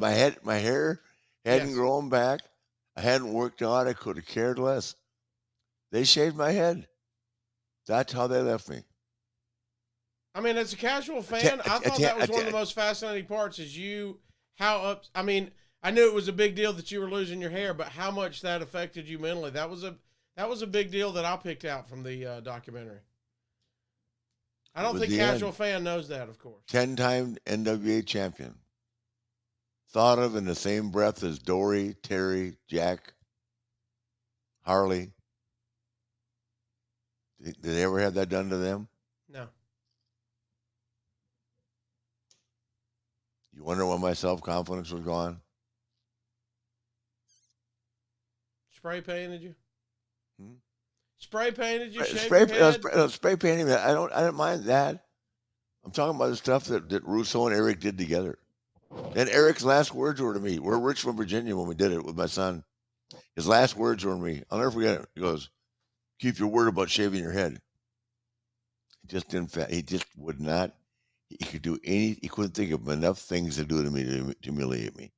My hair hadn't Yes. grown back. I hadn't worked out. I could have cared less. They shaved my head. That's how they left me. I mean, as a casual I te- fan, I I te- I thought te- that I was one of the te- most fascinating parts. Is how up? I mean, I knew it was a big deal that you were losing your hair, but how much that affected you mentally? That was a big deal that I picked out from the documentary. I it don't was think the casual end. fan knows that, of course. 10-time NWA champion. Thought of in the same breath as Dory, Terry, Jack, Harley. Did they ever have that done to them? No. You wonder why my self confidence was gone? Spray painted you. Hmm? Spray painted you. Shaved Spray, your head. spray painting. I don't mind that. I'm talking about the stuff that Russo and Eric did together. And Eric's last words were to me. We're rich from Virginia when we did it with my son. His last words were to me. I'll never forget it. He goes, "Keep your word about shaving your head." He just didn't. He just would not. He could do any. He couldn't think of enough things to do to me to humiliate me.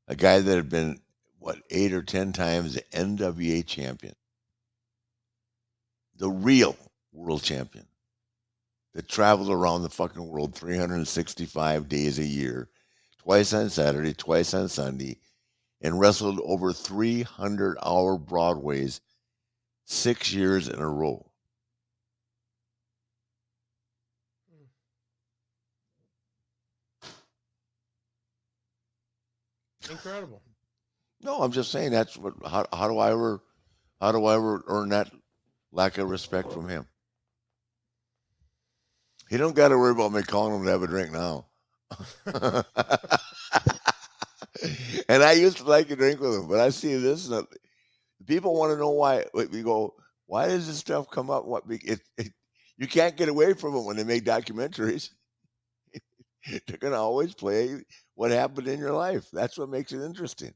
A guy that had been what 8 or 10 times the NWA champion, the real world champion, that traveled around the fucking world 365 days a year, twice on Saturday, twice on Sunday, and wrestled over 300-hour Broadways 6 years in a row. Incredible. No, I'm just saying that's what. How do I ever earn that lack of respect from him? He don't got to worry about me calling him to have a drink now. And I used to like to drink with him, but I see this. People want to know why. We go, why does this stuff come up? You can't get away from it when they make documentaries. They're going to always play what happened in your life. That's what makes it interesting.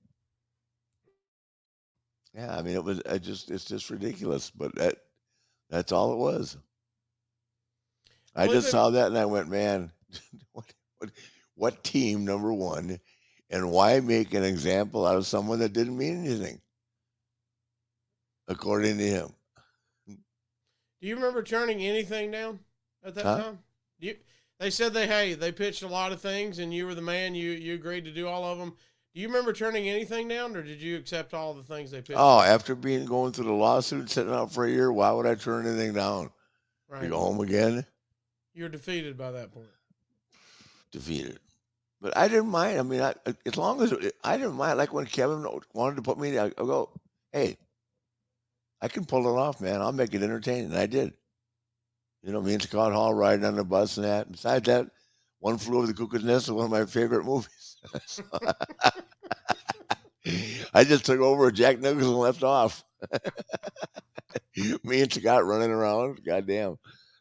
Yeah, I mean, it's just ridiculous, but that's all it was. I just Flipping. saw that and I went, man, what, what, what team, number one, and why make an example out of someone that didn't mean anything, according to him? Do you remember turning anything down at that Huh? time? You. They said they pitched a lot of things and you were the man. You agreed to do all of them. Do you remember turning anything down, or did you accept all the things they pitched Oh, to you? after being going through the lawsuit, sitting out for a year, why would I turn anything down? To Right. go home again, You're defeated by that point. defeated. But I didn't mind. I mean, as long as I didn't mind. Like when Kevin wanted to put me, I go, hey, I can pull it off, man. I'll make it entertaining. And I did. Me and Scott Hall riding on the bus and that. Besides that, One Flew Over the Cuckoo's Nest is one of my favorite movies. So, I just took over Jack Nicholson left off. Me and Scott running around. Goddamn,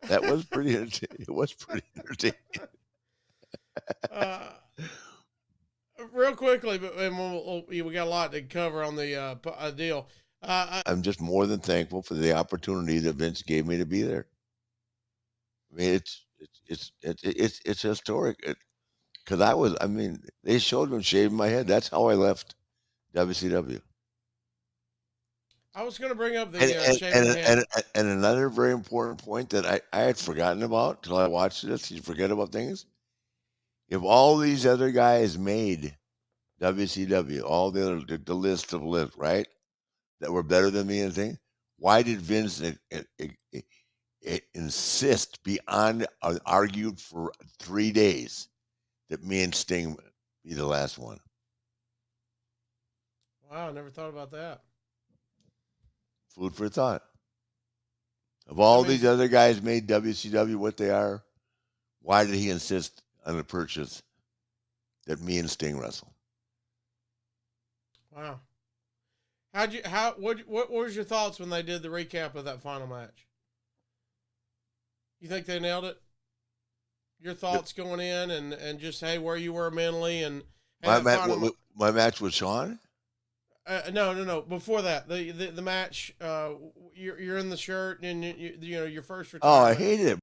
that was pretty. It was pretty entertaining. uh, Real quickly, but and we got a lot to cover on the deal. I'm just more than thankful for the opportunity that Vince gave me to be there. I mean, it's historic. Because I was, I mean, they showed me shaving my head. That's how I left WCW. I was going to bring up And the and shaving and the head. and, and another very important point that I had forgotten about till I watched this. You forget about things. If all these other guys made WCW, all the list of lists, right, that were better than me and thing, why did Vince insist beyond argued for 3 days that me and Sting be the last one? Wow, I never thought about that. Food for thought. If I all mean, these other guys made WCW what they are, why did he insist on the purchase that me and Sting wrestle? wow. What was your thoughts when they did the recap of that final match? You think they nailed it? Your The- thoughts going in and just hey where you were mentally and hey My that match, final. my match with Sean. No. Before that, the match. You're in the shirt and you know your first Oh, I retirement. hated it.